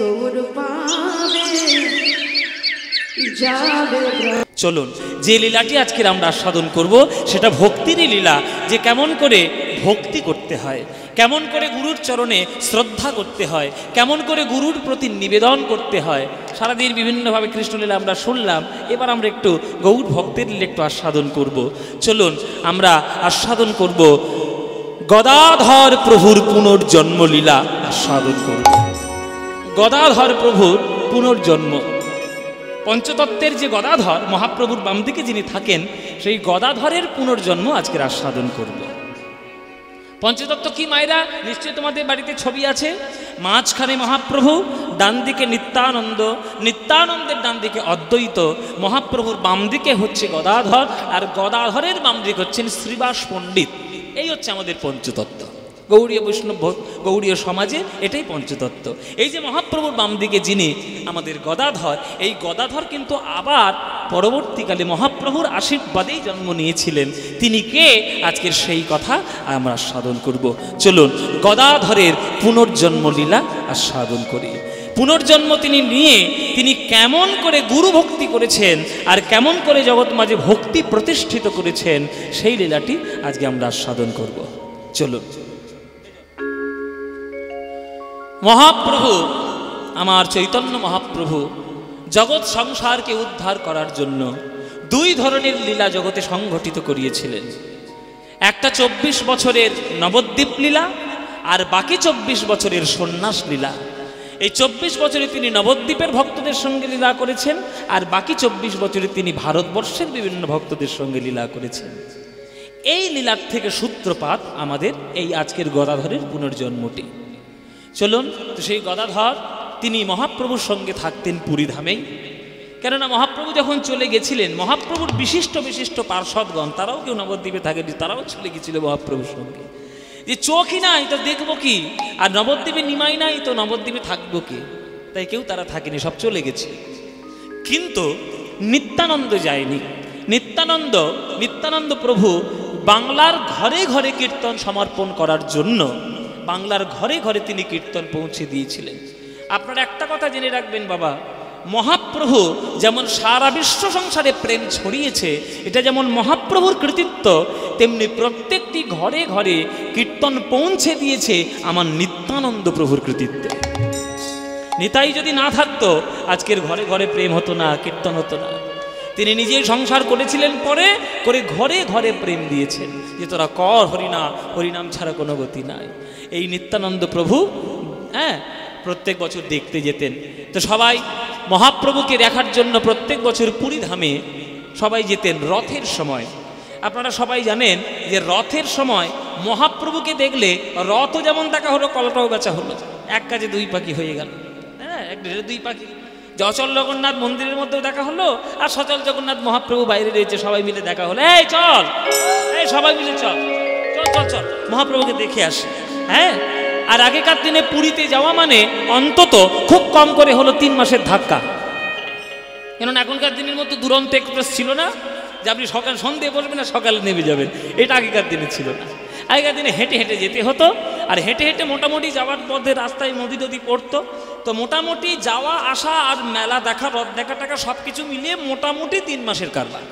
গৌর পাবে যাবে। চলুন যে লীলাটি আজকের আমরা আস্বাদন করব সেটা ভক্তিরই লীলা, যে কেমন করে ভক্তি করতে হয়, কেমন করে গুরুর চরণে শ্রদ্ধা করতে হয়, কেমন করে গুরুর প্রতি নিবেদন করতে হয়। সারাদিন বিভিন্নভাবে কৃষ্ণলীলা আমরা শুনলাম, এবার আমরা একটু গৌর ভক্তের লীলা একটু আস্বাদন করব। চলুন আমরা আস্বাদন করব গদাধর প্রভুর পুনর্জন্ম লীলা আস্বাদন করব। গদাধর প্রভুর পুনর্জন্ম, পঞ্চতত্ত্বের যে গদাধর মহাপ্রভুর বাম দিকে যিনি থাকেন, সেই গদাধরের পুনর্জন্ম আজকের আস্বাদন করব। পঞ্চতত্ত্ব কি মায়েরা? নিশ্চয়ই তোমাদের বাড়িতে ছবি আছে। মাঝখানে মহাপ্রভু, ডান দিকে নিত্যানন্দ, নিত্যানন্দের ডান দিকে অদ্বৈত, মহাপ্রভুর বাম দিকে হচ্ছে গদাধর, আর গদাধরের বাম দিকে হচ্ছেন শ্রীবাস পণ্ডিত। এই হচ্ছে আমাদের পঞ্চতত্ত্ব। গৌড়ীয় বৈষ্ণব গৌড়ীয় সমাজে এটাই পঞ্চতত্ত্ব। এই যে মহাপ্রভুর বাম দিকে যিনি আমাদের গদাধর, এই গদাধর কিন্তু আবার পরবর্তীকালে মহাপ্রভুর আশীর্বাদেই জন্ম নিয়েছিলেন। তিনি কে? আজকের সেই কথা আমরা আস্বাদন করব। চলুন গদাধরের পুনর্জন্ম লীলা আস্বাদন করি। পুনর্জন্ম তিনি নিয়ে তিনি কেমন করে গুরু ভক্তি করেছেন আর কেমন করে জগৎ মাঝে ভক্তি প্রতিষ্ঠিত করেছেন, সেই লীলাটি আজকে আমরা আস্বাদন করব। চলুন। মহাপ্রভু, আমার চৈতন্য মহাপ্রভু জগৎ সংসারকে উদ্ধার করার জন্য দুই ধরনের লীলা জগতে সংঘটিত করিয়েছিলেন। একটা 24 বছরের নবদ্বীপ লীলা, আর বাকি 24 বছরের সন্ন্যাস লীলা। এই 24 বছরে তিনি নবদ্বীপের ভক্তদের সঙ্গে লীলা করেছেন, আর বাকি 24 বছরে তিনি ভারতবর্ষের বিভিন্ন ভক্তদের সঙ্গে লীলা করেছেন। এই লীলার থেকে সূত্রপাত আমাদের এই আজকের গদাধরের পুনর্জন্মটি। চলুন, তো সেই গদাধর তিনি মহাপ্রভুর সঙ্গে থাকতেন পুরীধামেই। কেননা মহাপ্রভু যখন চলে গেছিলেন, মহাপ্রভুর বিশিষ্ট বিশিষ্ট পার্ষদগণ তারাও কেউ নবদ্বীপে থাকেনি, তারাও চলে গেছিল মহাপ্রভুর সঙ্গে। যে চোখই নাই তো দেখবো কি, আর নবদ্বীপে নিমাই নাই তো নবদ্বীপে থাকবো কি, তাই কেউ তারা থাকেনি, সব চলে গেছে। কিন্তু নিত্যানন্দ যায়নি। নিত্যানন্দ প্রভু বাংলার ঘরে ঘরে কীর্তন সমর্পণ করার জন্য বাংলার ঘরে ঘরে তিনি কীর্তন পৌঁছে দিয়েছিলেন। আপনারা একটা কথা জেনে রাখবেন বাবা, মহাপ্রভু যেমন সারা বিশ্ব সংসারে প্রেম ছড়িয়েছে, এটা যেমন মহাপ্রভুর কৃতিত্ব, তেমনি প্রত্যেকটি ঘরে ঘরে কীর্তন পৌঁছে দিয়েছে আমার নিত্যানন্দ প্রভুর কৃতিত্ব। নিতাই যদি না থাকতো আজকের ঘরে ঘরে প্রেম হতো না, কীর্তন হতো না। তিনি নিজেই সংসার করেছিলেন, পরে করে ঘরে ঘরে প্রেম দিয়েছেন যে তোরা কর হরিনাম, হরিনাম ছাড়া কোনো গতি নাই। এই নিত্যানন্দ প্রভু প্রত্যেক বছর দেখতে যেতেন। তো সবাই মহাপ্রভুকে দেখার জন্য প্রত্যেক বছর পুরী ধামে সবাই যেতেন রথের সময়। আপনারা সবাই জানেন যে রথের সময় মহাপ্রভুকে দেখলে রথও যেমন দেখা হলো, কলাটাও বেচা হলো, এক কাজে দুই পাখি হয়ে গেল। এক ঢেড়ে দুই পাখি। অচল জগন্নাথ মন্দিরের মধ্যেও দেখা হলো, আর সচল জগন্নাথ মহাপ্রভু বাইরে রয়েছে, সবাই মিলে দেখা হলো। এই চল, এই সবাই মিলে চল চল চল চল মহাপ্রভুকে দেখে আসে। আর আগেকার দিনে পুরীতে যাওয়া মানে অন্তত খুব কম করে হলো 3 মাসের ধাক্কা। কেননা এখনকার দিনের মতো দুরন্ত এক্সপ্রেস ছিল না যে আপনি সকাল সন্ধ্যে বসবেন আর সকালে নেমে যাবেন, এটা আগেকার দিনে ছিল না। আগেকার দিনে হেঁটে হেঁটে যেতে হতো, আর হেঁটে হেঁটে মোটামুটি যাওয়ার পথে রাস্তায় নদী পড়তো। তো মোটামুটি যাওয়া আসা আর মেলা দেখা, রথ দেখা টাকা সব কিছু মিলিয়ে মোটামুটি 3 মাসের কারবার।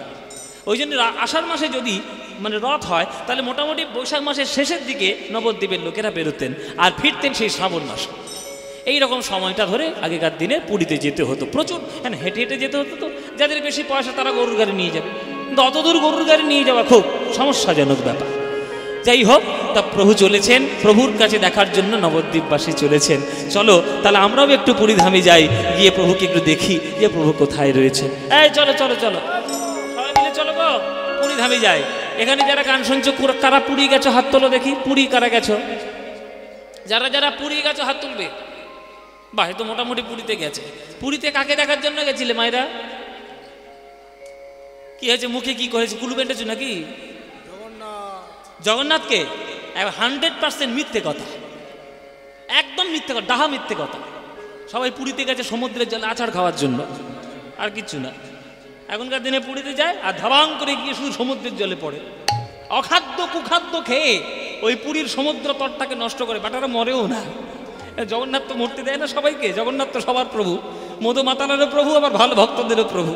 ওই জন্য আষাঢ় মাসে যদি রথ হয়, তাহলে মোটামুটি বৈশাখ মাসের শেষের দিকে নবদ্বীপের লোকেরা বেরোতেন আর ফিরতেন সেই শ্রাবণ মাসে। এইরকম সময়টা ধরে আগেকার দিনে পুরীতে যেতে হতো প্রচুর, হেঁটে হেঁটে যেতে হতো। তো যাদের বেশি পয়সা তারা গরুর গাড়ি নিয়ে যাবে, কিন্তু অত দূর গরুর গাড়ি নিয়ে যাওয়া খুব সমস্যাজনক ব্যাপার। যাই হোক, তা প্রভু চলেছেন, প্রভুর কাছে দেখার জন্য নবদ্বীপবাসী চলেছেন। চলো তাহলে আমরাও একটু পুরীধামে যাই, গিয়ে প্রভুকে একটু দেখি যে প্রভু কোথায় রয়েছে। এই চলো চলো চলো, সবাই মিলে চলো গো পুরীধামে যাই। এখানে যারা গান শুনছো কারা পুরী গেছো হাত তোলো দেখি। পুরী কারা গেছো? যারা যারা পুরী গেছো হাত তুলবে। বাহ, তো মোটামুটি পুরীতে গেছে। পুরীতে কাকে দেখার জন্য গেছিলে মায়েরা? কি হয়েছে, মুখে কি করেছে, কুলু বেঁধেছো নাকি? জগন্নাথকে 100% মিথ্যে কথা, একদম মিথ্যে কথা, ডাহা মিথ্যে কথা। সবাই পুরীতে গেছে সমুদ্রের জলে আছাড় খাওয়ার জন্য, আর কিচ্ছু না। এখনকার দিনে পুরীতে যায় আর ধাবাং করে গিয়ে শুধু সমুদ্রের জলে পড়ে, অখাদ্য কুখাদ্য খেয়ে ওই পুরীর সমুদ্র তটটাকে নষ্ট করে। বাটারা মরেও না, জগন্নাথ তো মূর্তি দেয় না সবাইকে, জগন্নাথ তো সবার প্রভু, মধু মাতালেরও প্রভু, আবার ভালো ভক্তদেরও প্রভু।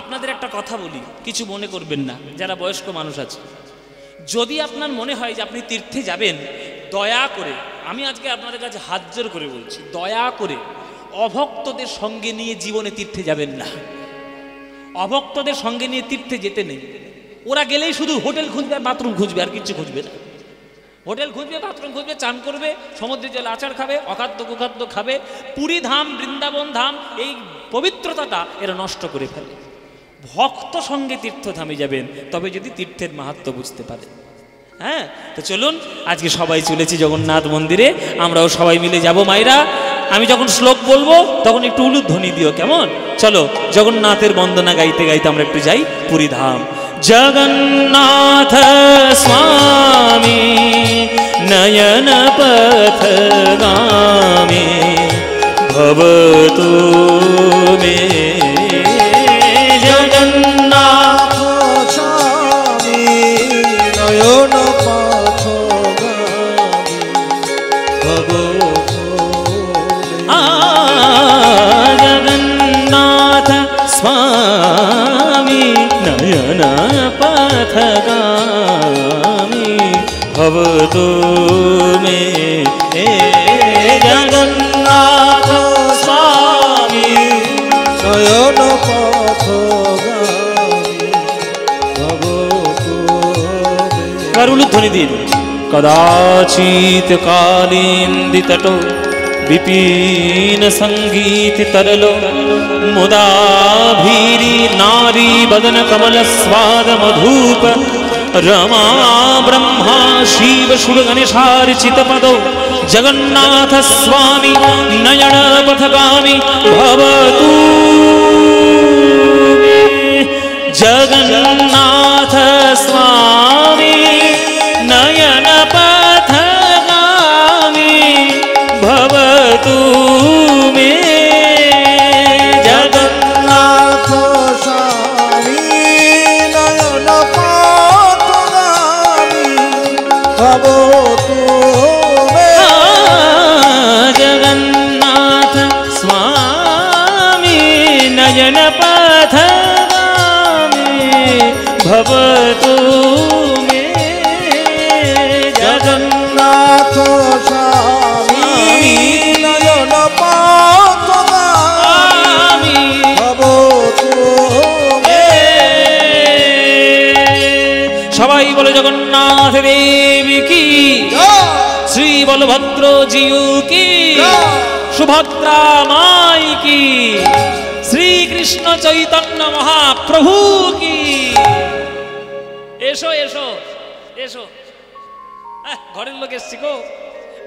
আপনাদের একটা কথা বলি, কিছু মনে করবেন না যারা বয়স্ক মানুষ আছে। যদি আপনার মনে হয় যে আপনি তীর্থে যাবেন, দয়া করে, আমি আজকে আপনাদের কাছে হাত জোর করে বলছি, দয়া করে অভক্তদের সঙ্গে নিয়ে জীবনে তীর্থে যাবেন না। অভক্তদের সঙ্গে নিয়ে তীর্থে যেতে নেই। ওরা গেলেই শুধু হোটেল খুঁজবে আর বাথরুম খুঁজবে, আর কিছু খুঁজবে না। হোটেল খুঁজবে, বাথরুম খুঁজবে, চান করবে, সমুদ্রের জলে আচার খাবে, অখাদ্য কুখাদ্য খাবে। পুরী ধাম, বৃন্দাবন ধাম, এই পবিত্রতাটা এরা নষ্ট করে ফেলে। ভক্ত সঙ্গে তীর্থধামে যাবেন, তবে যদি তীর্থের মাহাত্ম্য বুঝতে পারে। হ্যাঁ, তো চলুন আজকে সবাই চলেছি জগন্নাথ মন্দিরে, আমরাও সবাই মিলে যাব। মায়েরা, আমি যখন শ্লোক বলবো তখন একটু উলুধ্বনি দিও, কেমন? চলো জগন্নাথের বন্দনা গাইতে গাইতে আমরা একটু যাই পুরী ধাম। জগন্নাথ স্বামী নয়ন পথগামী ভবতু মে। জগন্নাথ স্বামী নয়ন পথগামী ভবতু মে। জগন্নাথ স্বামী নয়ন পথগামী ভবতু মে। জগন্নাথ স্বামী নয়ন পথগামী ভবতু মে। এবার উলুধ্বনি দিন। কদাচিৎ কালিন্দিতটো বিপিন সঙ্গীত তরলো মুদাভীরি নারী বদন কমল স্বাদ মধুপ रमा ब्रह्मा शिव सुर गणेशार्चित पदो जगन्नाथ स्वामी नयन पथगामी भवतु मे। जगन्नाथ स्वामी नयन पथगामी भवतु मे। जगन्नाथ स्वामी नयन पथगामी भवतु मे। जगन्नाथ स्वामी नयन पथगामी भवतु मे। जगन्नाथ स्वामी नयन पथगामी भवतु मे। সবাই বলে জগন্নাথ দেবী কি, শ্রী বলভদ্র জিউ কি, সুভদ্রা মাই কি, শ্রীকৃষ্ণ চৈতন্য মহাপ্রভু কি। এসো এসো এসো। ঘরের লোক এসছি গো।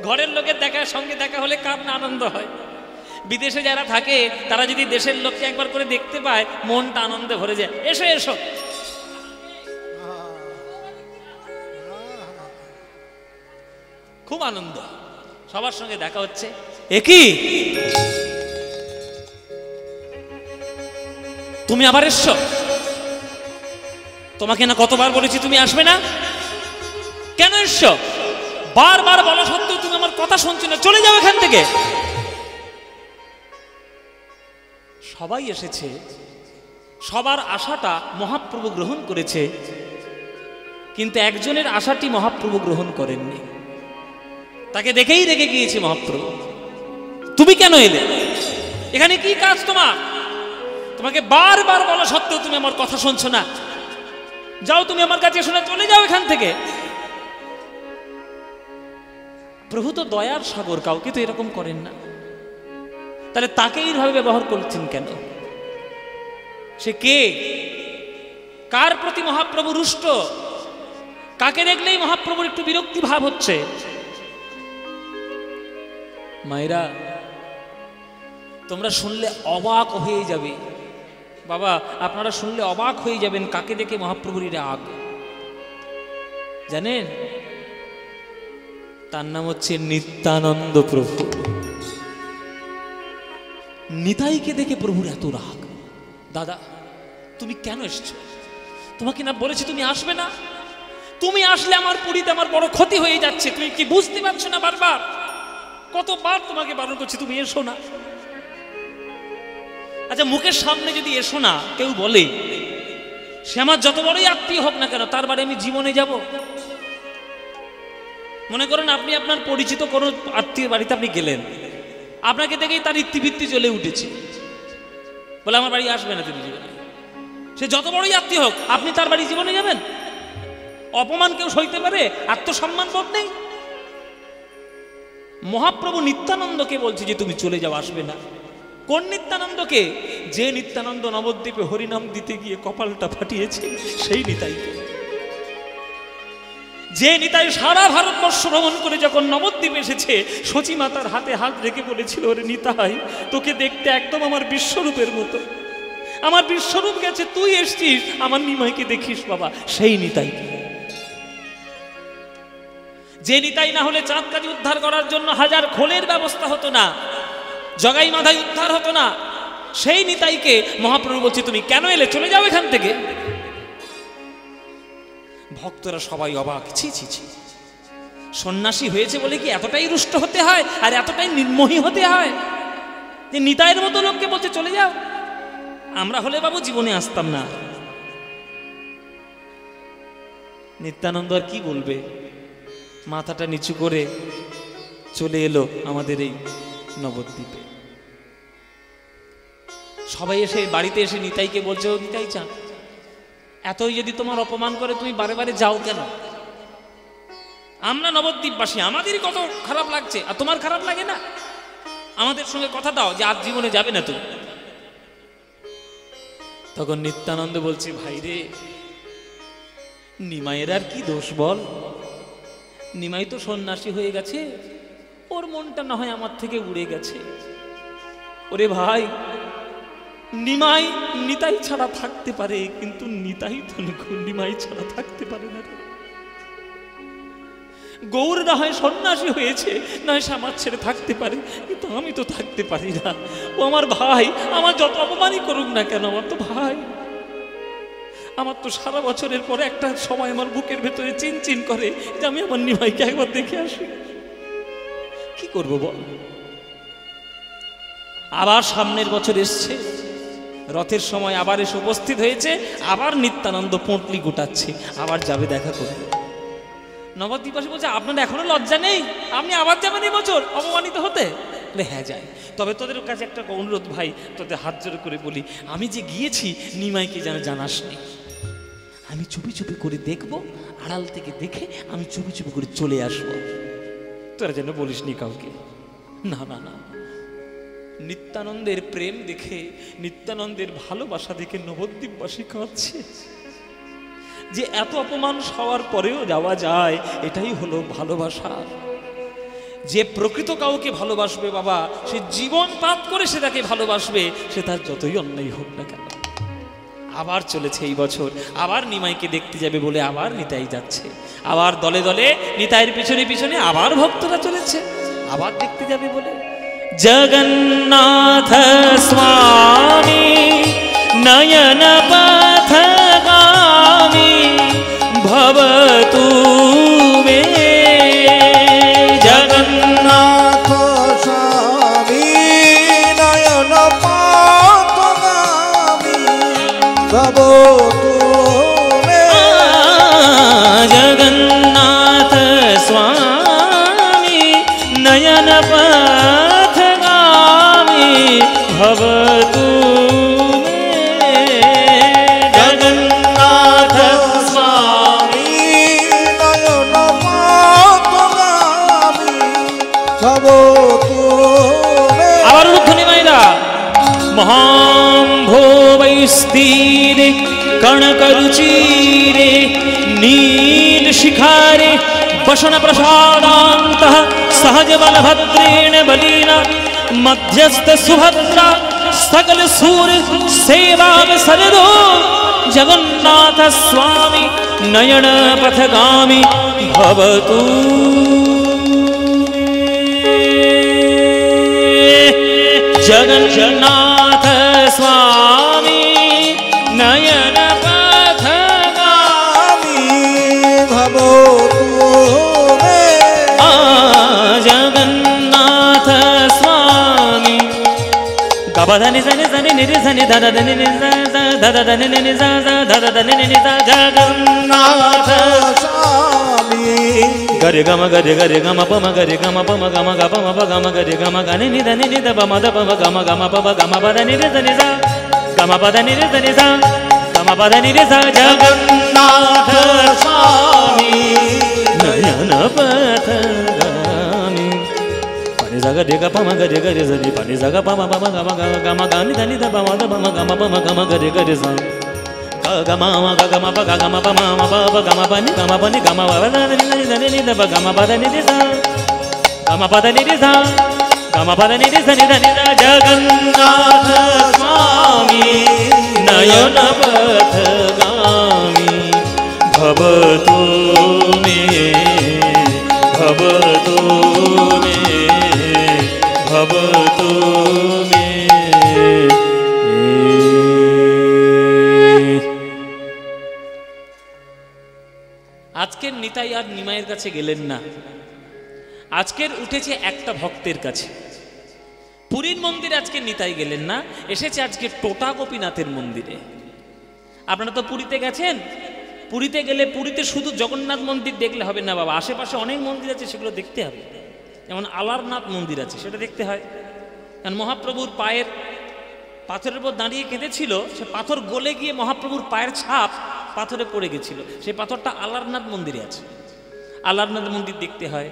ঘরের লোকের সঙ্গে দেখা হলে কার না আনন্দ হয়। বিদেশে যারা থাকে তারা যদি দেশের লোককে একবার করে দেখতে পায়, মনটা আনন্দে ভরে যায়। এসো এসো। খুব আনন্দ, সবার সঙ্গে দেখা হচ্ছে। একই তুমি আবার এসছো? তোমাকে না কতবার বলেছি তুমি আসবে না, কেন এসছো? বারবার বলা সত্ত্বেও তুমি আমার কথা শুনছো না, চলে যাও এখান থেকে। সবাই এসেছে, সবার আশাটা মহাপ্রভু গ্রহণ করেছে, কিন্তু একজনের আশাটি মহাপ্রভু গ্রহণ করেননি। তাকে দেখেই রেগে গিয়েছে মহাপ্রভু। তুমি কেন এলে? এখানে কি কাজ তোমার? তোমাকে বারবার বলা সত্ত্বেও তুমি আমার কথা শুনছো না। যাও, তুমি আমার কাছে এসো না, চলে যাও এখান থেকে। প্রভু তো দয়ার সাগর, কাউকে তো এরকম করেন না। তাহলে তাকে এইভাবে ব্যবহার করছেন কেন? সে কে? কার প্রতি মহাপ্রভু রুষ্ট? কাকে দেখলেই মহাপ্রভুর একটু বিরক্তি ভাব হচ্ছে? মায়েরা, তোমরা শুনলে অবাক হয়ে যাবে। বাবা, আপনারা শুনলে অবাক হয়ে যাবেন কাকে দেখে মহাপ্রভুর রাগ। জানেন, তার নাম হচ্ছে নিত্যানন্দ প্রভু। নিতাইকে দেখে প্রভুর এত রাগ। দাদা, তুমি কেন এসছো? তোমাকে না বলেছি তুমি আসবে না? তুমি আসলে আমার পুরীতে আমার বড় ক্ষতি হয়ে যাচ্ছে, তুমি কি বুঝতে পারছো না? বারবার কতবার তোমাকে বারণ করছি তুমি এসো না। আচ্ছা, মুখের সামনে যদি এসো না কেউ বলে, সে আমার যত বড়ই আত্মীয় হোক না কেন, তার বাড়ি আমি জীবনে যাব? মনে করেন আপনি আপনার পরিচিত কোনো আত্মীয় বাড়িতে আপনি গেলেন, আপনাকে দেখেই তার ইত্তিবৃত্তি চলে উঠেছে, বলে আমার বাড়ি আসবে না তুমি জীবনে। সে যত বড়ই আত্মীয় হোক, আপনি তার বাড়ি জীবনে যাবেন? অপমান কেউ সইতে পারে? আত্মসম্মান বোধ নেই? মহাপ্রভু নিত্যানন্দকে বলছে যে তুমি চলে যাও, আসবে না। কোন নিত্যানন্দকে? যে নিত্যানন্দ নবদ্বীপে হরিনাম দিতে গিয়ে কপালটা ফাটিয়েছে, সেই নিতাইকে। যে নিতাই সারা ভারতবর্ষ ভ্রমণ করে যখন নবদ্বীপে এসেছে, সচী মাতার হাতে হাত রেখে বলেছিল, ওরে নিতাই, তোকে দেখতে একদম আমার বিশ্বরূপের মতো, আমার বিশ্বরূপ গেছে, তুই এসছিস, আমার নিমাইকে দেখিস বাবা। সেই নিতাই। যে নিতাই না হলে চাঁদকাজি উদ্ধার করার জন্য হাজার খোলের ব্যবস্থা হতো না, জগাই মাথায় উদ্ধার হতো না। সেই নিতাইকে মহাপ্রভু বলছে তুমি কেন এলে, চলে যাও এখান থেকে। ভক্তরা সবাই অবাক, ছি ছি ছি, সন্ন্যাসী হয়েছে বলে কি এতটাই রুষ্ট হতে হয় আর এতটাই নির্মোহী হতে হয় যে নিতাইয়ের মতো লোককে বলছে চলে যাও? আমরা হলে বাবু জীবনে আসতাম না। নিত্যানন্দ আর কি বলবে, মাথাটা নিচু করে চলে এলো আমাদের এই নবদ্বীপে। সবাই এসে বাড়িতে এসে নিতাইকে বলছে, ও নিতাই চান, এতই যদি তোমার অপমান করে তুমি বারে বারে যাও কেন? আমরা নবদ্বীপবাসী, আমাদেরই কত খারাপ লাগছে, আর তোমার খারাপ লাগে না? আমাদের সঙ্গে কথা দাও যে আজ জীবনে যাবে না তুমি। তখন নিত্যানন্দ বলছে, ভাই রে, নিমাইয়ের আর কি দোষ বল? নিমাই তো সন্ন্যাসী হয়ে গেছে, ওর মনটা না হয় আমার থেকে উড়ে গেছে। ওরে ভাই, নিমাই নিতাই ছাড়া থাকতে পারে, কিন্তু নিতাই তো নিমাই ছাড়া থাকতে পারে না। গৌর না হয় সন্ন্যাসী হয়েছে, না হয় সে আমার ছেড়ে থাকতে পারে, কিন্তু আমি তো থাকতে পারি না। ও আমার ভাই, আমার যত অপমানই করুক না কেন, আমার তো ভাই। আমার তো সারা বছরের পরে একটা সময় আমার বুকের ভেতরে চিনচিন করে যে আমি আমার নিমাইকে একবার দেখে আসি। কি করবো বল? আবার সামনের বছর এসছে, রথের সময় আবার এসে উপস্থিত হয়েছে, আবার নিত্যানন্দ পোঁটলি গোটাচ্ছে, আবার যাবে দেখা করবে। নবদ্বীপবাসী বলছে, আপনার এখনো লজ্জা নেই? আপনি আবার যাবেন এই বছর অপমানিত হতে? হ্যাঁ যাই, তবে তোদের কাছে একটা অনুরোধ ভাই, তোদের হাত জোড় করে বলি, আমি যে গিয়েছি নিমাইকে যেন জানাস নি। আমি চুপি চুপি করে দেখবো, আড়াল থেকে দেখে আমি চুপি চুপি করে চলে আসবো, তোরা যেন বলিস নি কাউকে। না না না, নিত্যানন্দের প্রেম দেখে, নিত্যানন্দের ভালোবাসা দেখে নবদ্বীপবাসী কাঁদছে যে এত অপমান হওয়ার পরেও যাওয়া যায়, এটাই হলো ভালোবাসা। যে প্রকৃত কাউকে ভালোবাসবে বাবা, সে জীবন পাত করে সে তাকে ভালোবাসবে, সে তার যতই অন্যায় হোক না কেন। আবার চলেছে এই বছর, আবার নিমাইকে দেখতে যাবে বলে আবার নিতাই যাচ্ছে, আবার দলে দলে নিতাইয়ের পিছনে পিছনে আবার ভক্তরা চলেছে, আবার দেখতে যাবে বলে। জগন্নাথ স্বামী নয়ন পথগামী ভবতু মে। জগন্নাথ স্বামী নয়ন পথগামী ভবতু মে। জগন্নাথ স্বামী নয়ন পথগামী ভবতু মে। জগন্নাথ স্বামী নয়ন পথগামী ভবতু মে। আবার উদ্ধনি মাইরা মহাম্ভোবৈস্তীরে কণকরুচিরে নীল শিখারে বসন প্রসাদান্তঃ সহজ বলভদ্রেণ বলীনা মধ্যস্থ সুভদ্রা সকল সুর সেবা সরদো। জগন্নাথ স্বামী নয়ন পথগামী ভবতু মে। জগন্নাথ স্বামী নয়ন পথগামী ভবতু মে। জগন্নাথ বাবা ধানি জানি জানি নিরে জানি দাদা ধানি নিজা দাদা ধানি নিজা দাদা ধানি নিজা জগন্নাথ স্বামী গরে গম গরে গরে গম পম গরে গম পম গম গ পম প গম গরে গম গানি নি ধানি নি দ পম দ পম গম গম প গম প ধানি রে জানি যা গম প ধানি রে জানি যা গম প ধানি রে যা জগন্নাথ স্বামী নয়ন পথগামী পানি জাগা রে গ পম গরে গরে জানি পানি জাগা পম পম গম গম গানি ধানি দ পম দ পম গম পম গরে গরে যা gama ma gama pa gama pa ma pa gama pa ni gama ba da ni ni da gama pa da ni sa gama pa da ni sa gama pa da ni sa ni da Jagannath Swami nayana pathgami bhavatu me bhavatu me bhavatu me আজকের নিতাই আর নিমাইয়ের কাছে গেলেন না, আজকের উঠেছে একটা ভক্তের কাছে। পুরীর মন্দিরে আজকে নিতাই গেলেন না, এসেছে আজকে টোটা গোপীনাথের মন্দিরে। আপনারা তো পুরীতে গেছেন, পুরীতে গেলে পুরীতে শুধু জগন্নাথ মন্দির দেখলে হবে না বাবা, আশেপাশে অনেক মন্দির আছে, সেগুলো দেখতে হবে। যেমন আলারনাথ মন্দির আছে, সেটা দেখতে হয়। কারণ মহাপ্রভুর পায়ের পাথরের উপর দাঁড়িয়ে কেঁদেছিল, সে পাথর গলে গিয়ে মহাপ্রভুর পায়ের ছাপ পাথরে পড়ে গেছিল, সেই পাথরটা আলারনাথ মন্দিরে আছে। আলারনাথ মন্দির দেখতে হয়,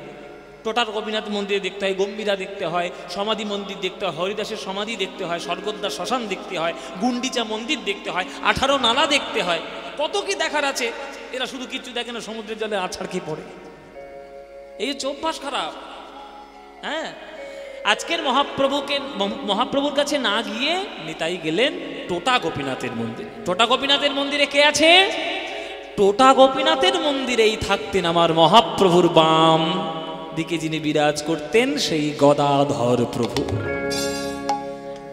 টোটার গোপীনাথ মন্দিরে দেখতে হয়, গম্ভীরা দেখতে হয়, সমাধি মন্দির দেখতে হয়, হরিদাসের সমাধি দেখতে হয়, স্বর্গদ্বার শ্মশান দেখতে হয়, গুন্ডিচা মন্দির দেখতে হয়, 18 নালা দেখতে হয়, কত কি দেখার আছে। এরা শুধু কিছু দেখে না, সমুদ্রের জলে আছাড় খেয়ে পড়ে। এই অভ্যাস খারাপ। হ্যাঁ, আজকের মহাপ্রভুর কাছে না গিয়ে নিতাই গেলেন টোটা গোপীনাথের মন্দিরে। টোটা গোপীনাথের মন্দিরে কে আছে? টোটা গোপীনাথের মন্দিরেই থাকতেন আমার মহাপ্রভুর বাম দিকে যিনি বিরাজ করতেন, সেই গদাধর প্রভু।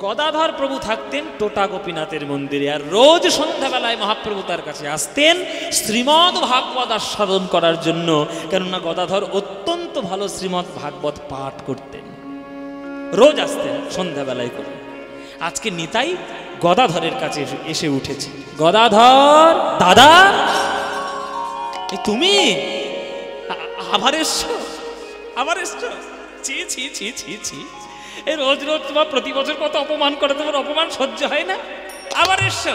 গদাধর প্রভু থাকতেন টোটা গোপীনাথের মন্দিরে, আর রোজ সন্ধ্যাবেলায় মহাপ্রভু তার কাছে আসতেন শ্রীমদ্ ভাগবত আস্বাদন করার জন্য। কেননা গদাধর অত্যন্ত ভালো শ্রীমদ্ ভাগবত পাঠ করতেন, রোজ আসতেন সন্ধ্যাবেলায় করে। আজকে নিতাই গদাধরের কাছে এসে উঠেছে। গদাধর দাদা, তুমি আবার এসছো? আবার এসছো? ছি ছি ছি ছি ছি, এই রোজ রোজ তোমার প্রতি বছর কত অপমান করে, তোমার অপমান সহ্য হয় না? আবার এসছো?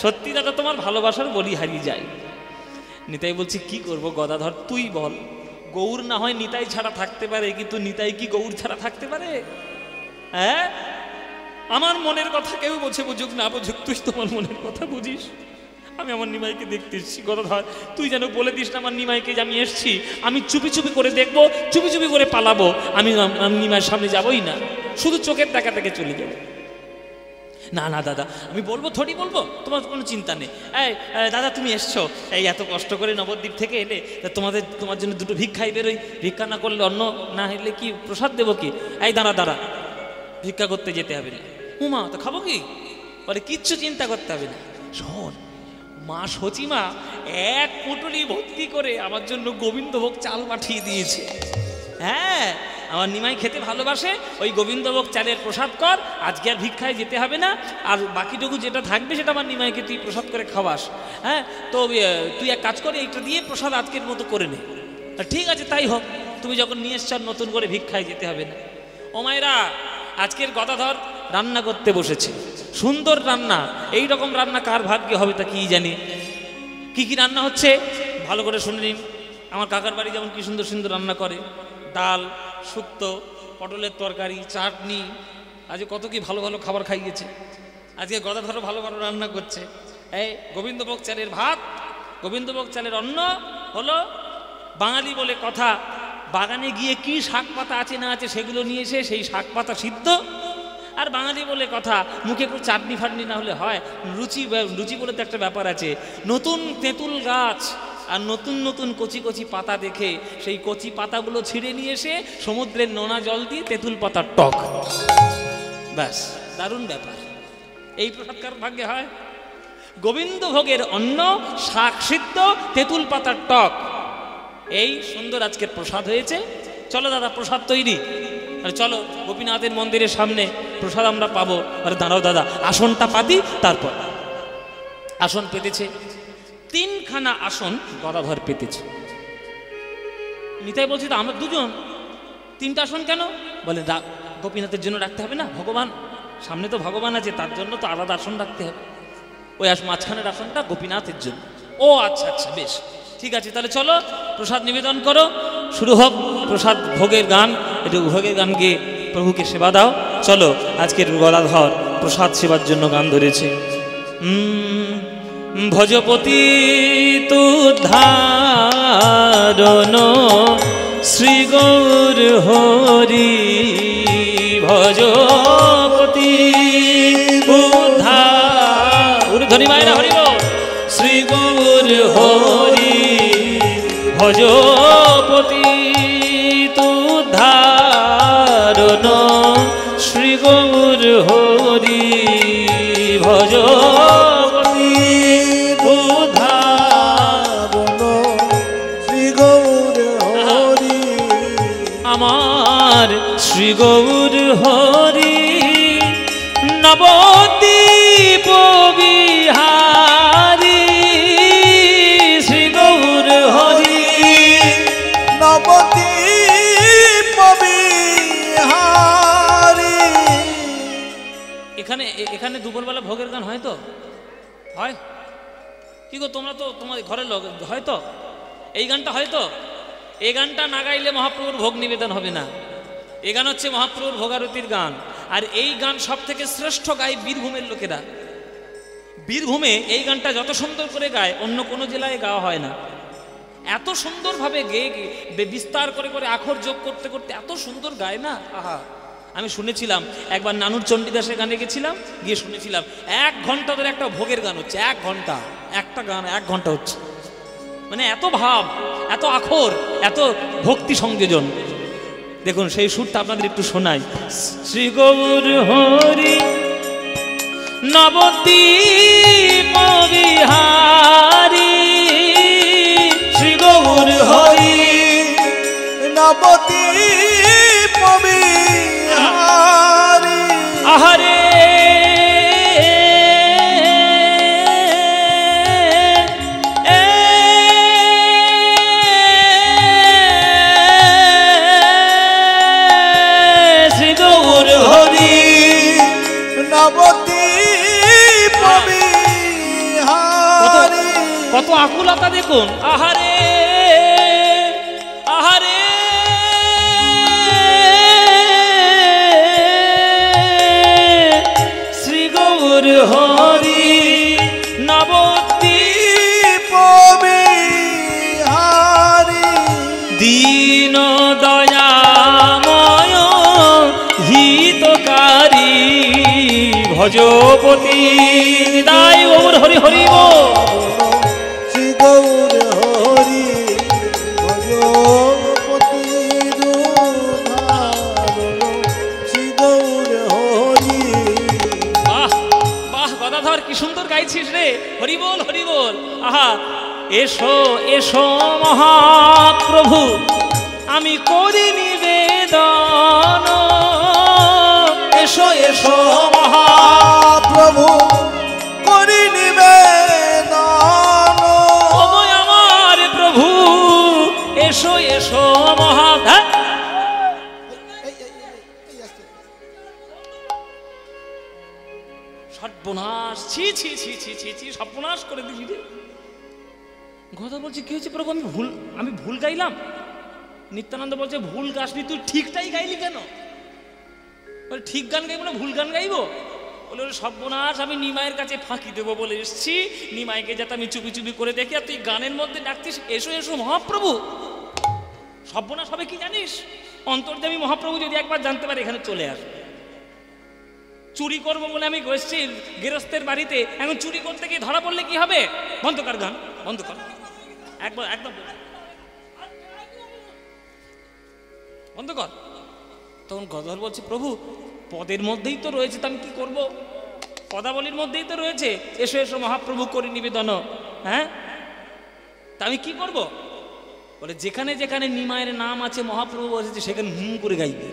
সত্যি দাদা, তোমার ভালোবাসার বলি হারিয়ে যায়। নিতাই বলছি কি করব গদাধর, তুই বল। গৌর না হয় নিতাই ছাড়া থাকতে পারে, কিন্তু নিতাই কি গৌর ছাড়া থাকতে পারে? হ্যাঁ, আমার মনের কথা কেউ বুঝুক না বুঝুক, তুই তোমার মনের কথা বুঝিস। আমি আমার নিমাইকে দেখতে এসেছি গদাধর, তুই যেন বলে দিস না আমার নিমাইকে যে আমি এসছি, আমি চুপি চুপি করে দেখবো, চুপি চুপি করে পালাবো, আমি নিমাইয়ের সামনে যাবোই না, শুধু চোখের দেখা থেকে চলে যাবো। না না দাদা, আমি বলবো, থোড়ি বলবো, তোমার কোনো চিন্তা নেই। এই দাদা, তুমি এসছো, এই এত কষ্ট করে নবদ্বীপ থেকে এলে, তোমার জন্য দুটো ভিক্ষাই বেরোই, ভিক্ষা না করলে অন্ন না হলে কি প্রসাদ দেবো কি? এই দাঁড়া, ভিক্ষা করতে যেতে হবে না। উমা, তো খাবো কি? বলে কিচ্ছু চিন্তা করতে হবে না। শোন, মা সচিমা 1 পুটুলি ভর্তি করে আমার জন্য গোবিন্দভোগ চাল পাঠিয়ে দিয়েছে। হ্যাঁ, আমার নিমাই খেতে ভালোবাসে, ওই গোবিন্দভোগ চালের প্রসাদ কর, আজকে আর ভিক্ষায় যেতে হবে না, আর বাকিটুকু যেটা থাকবে সেটা আমার নিমাইকে তুই প্রসাদ করে খাওয়াস। হ্যাঁ, তো তুই এক কাজ করে এইটা দিয়ে প্রসাদ আজকের মতো করে নে। ঠিক আছে, তাই হোক, তুমি যখন নিয়ে এসছ নতুন করে ভিক্ষায় যেতে হবে না। ও মায়েরা, আজকের গদাধর রান্না করতে বসেছে, সুন্দর রান্না। এই রকম রান্না কার ভাগ্যে হবে তা কি জানি। কি কি রান্না হচ্ছে ভালো করে শুনে নিন। আমার কাকার বাড়ি যেমন কি সুন্দর সুন্দর রান্না করে, ডাল, শুক্তো, পটলের তরকারি, চাটনি, আজকে কত কি ভালো ভালো খাবার খাইয়েছে। আজকে গদাধরও ভালো ভালো রান্না করছে। এই গোবিন্দভোগ চালের ভাত, গোবিন্দভোগ চালের অন্ন হলো। বাঙালি বলে কথা, বাগানে গিয়ে কি শাক পাতা আছে না আছে সেগুলো নিয়ে এসে সেই শাক পাতা সিদ্ধ। আর বাঙালি বলে কথা, মুখে একটু চাটনি ফাটনি না হলে হয়? রুচি বলে তো একটা ব্যাপার আছে। নতুন তেঁতুল গাছ আর নতুন নতুন কচি কচি পাতা দেখে সেই কচি পাতাগুলো ছিঁড়ে নিয়ে এসে সমুদ্রের নোনা জল দিয়ে তেঁতুল পাতার টক, ব্যাস, দারুণ ব্যাপার। এই প্রসাদ কার ভাগ্যে হয়? গোবিন্দভোগের অন্ন, শাক সিদ্ধ, তেঁতুল পাতার টক, এই সুন্দর আজকের প্রসাদ হয়েছে। চলো দাদা, প্রসাদ তৈরি। আরে চলো গোপীনাথের মন্দিরের সামনে প্রসাদ আমরা পাবো। আরে দাঁড়াও দাদা, আসনটা পাতি, তারপর আসন পেতেছে, 3খানা আসন গদাধর পেতেছে। নিতাই বলছি তো আমরা দুজন, 3টা আসন কেন? বলে গোপীনাথের জন্য রাখতে হবে না, ভগবান সামনে তো ভগবান আছে, তার জন্য তো আলাদা আসন রাখতে হবে। ওই মাঝখানের আসনটা গোপীনাথের জন্য। ও আচ্ছা আচ্ছা, বেশ ঠিক আছে, তাহলে চলো প্রসাদ নিবেদন করো, শুরু হোক প্রসাদ ভোগের গান। একটু ভোগের গান গিয়ে প্রভুকে সেবা দাও। চলো, আজকের গদাধর প্রসাদ সেবার জন্য গান ধরেছে। ভজপতি তুদ্ধারণ শ্রী গৌর হরি, ভজপতি ধনী মায়েরা হরিব, শ্রী গৌর হরি, ভজপতি তুদ্ধারণ শ্রী গৌর হরি, ভজপতি উদ্ধারণ শ্রী গৌর হরি। আমার শ্রী গৌর হরি নবদ্বীপ বিহারী, শ্রী গৌর হরি নবদ্বীপ বিহারী। এখানে দুপুরবেলা ভোগের গান হয় তো? হয় কি গো, তোমরা তো তোমাদের ঘরের লোক, হয়তো এই গানটা হয়তো, এই গানটা না গাইলে মহাপ্রভুর ভোগ নিবেদন হবে না। এই গান হচ্ছে মহাপ্রভুর ভোগারতির গান। আর এই গান সব থেকে শ্রেষ্ঠ গায় বীরভূমের লোকেরা। বীরভূমে এই গানটা যত সুন্দর করে গায় অন্য কোনো জেলায় গাওয়া হয় না। এত সুন্দরভাবে গেয়ে বিস্তার করে করে আখর যোগ করতে করতে এত সুন্দর গায় না, আহা। আমি শুনেছিলাম একবার নানুর চণ্ডীদাসের গানে গেছিলাম, গিয়ে শুনেছিলাম 1 ঘন্টা ধরে একটা ভোগের গান হচ্ছে। 1 ঘন্টা একটা গান 1 ঘন্টা হচ্ছে, মানে এত ভাব, এত আখর, এত ভক্তি সংযোজন। দেখুন সেই সুরটা আপনাদের একটু শোনাই। শ্রী গৌর হরি নবদ্বীপ বিহারী, শ্রী গৌর হরি নবদ্বীপ বিহারী। আহারে কত আকুলতা দেখুন, আহারে আহারে শ্রী গৌর হরি নবদ্বীপ বিহারী, দীন দয়াময় হিতকারী, ভজপতি নিতাই গৌর হরি হরি শ্রী গৌর হরি, ভজপতি তুদ্ধারণ শ্রী গৌর হরি। বাহ বাহ গদাধর, কি সুন্দর গাইছিস রে, হরি বল হরি বল। আহা, এসো এসো মহাপ্রভু আমি করি নিবেদন, এসো এসো মহাপ্রভু করি নিবেদন, আমার প্রভু এসো এসো মহা। সর্বনাশ, ছি ছি ছি ছি ছি ছি, সর্বনাশ করে দিলি রে। কথা বলছে কি হয়েছে প্রভু, আমি ভুল গাইলাম। নিত্যানন্দ বলছে ভুল গাছনি, তুই ঠিকটাই গাইলি কেন? ঠিক গান গাইবো না ভুল গান গাইবো? বলে সর্বনাশ, আমি নিমাইয়ের কাছে ফাঁকি দেবো বলে এসছি, নিমাইকে যাতে আমি চুপি চুপি করে দেখি, আর তুই গানের মধ্যে ডাকছিস এসো এসো মহাপ্রভু। সর্বনাশ হবে কি জানিস, অন্তর্যামী মহাপ্রভু যদি একবার জানতে পারে এখানে চলে আসবে। চুরি করবো বলে আমি এসছি গৃহস্থের বাড়িতে, এখন চুরি করতে গিয়ে ধরা পড়লে কি হবে? বন্ধ কর গান, বন্ধ কর, একবার একদম বন্ধ কর। তখন গদাধর বলছে প্রভু পদের মধ্যেই তো রয়েছে, তা আমি কি করব? পদাবলীর মধ্যেই তো রয়েছে এসো এসো মহাপ্রভু করি নিবেদন, হ্যাঁ তা আমি কি করব? বলে যেখানে যেখানে নিমায়ের নাম আছে মহাপ্রভু বসেছে সেখানে হুম করে গাইবে।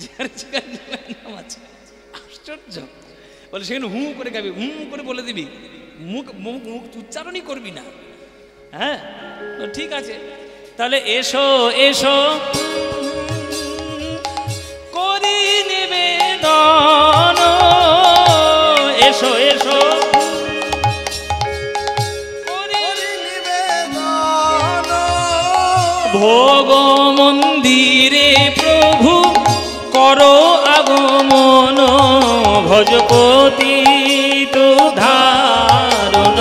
নাম আছে। আশ্চর্য। বলে সেখানে হু করে গাবি, হু করে বলে দিবি, মুখ মুখ মুখ উচ্চারণই করবি না। হ্যাঁ ঠিক আছে, তাহলে এসো এসো করি নিবেদন, এসো এসো ভোগ মন্দিরে প্রভু করো আগমন, ভজপতি তো ধারণ,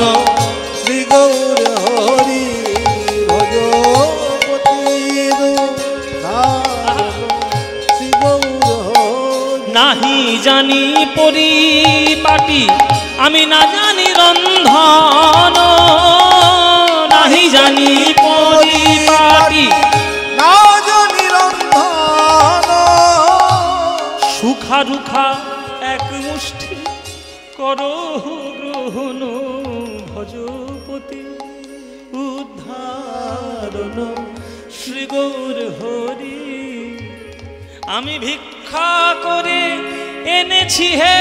শ্রী গৌর হরি ভজপতি শ্রী গৌর হরি। নাহি জানি পরিপাটি আমি না জানি রন্ধন, নাহি জানি পরিপাটি না জানি রন্ধন, সুখা রুখা এক মুষ্টি করো গ্রহণ, ভজপতি উদ্ধারণ, শ্রী গৌর হরি। আমি ভিক্ষা করে এনেছি হে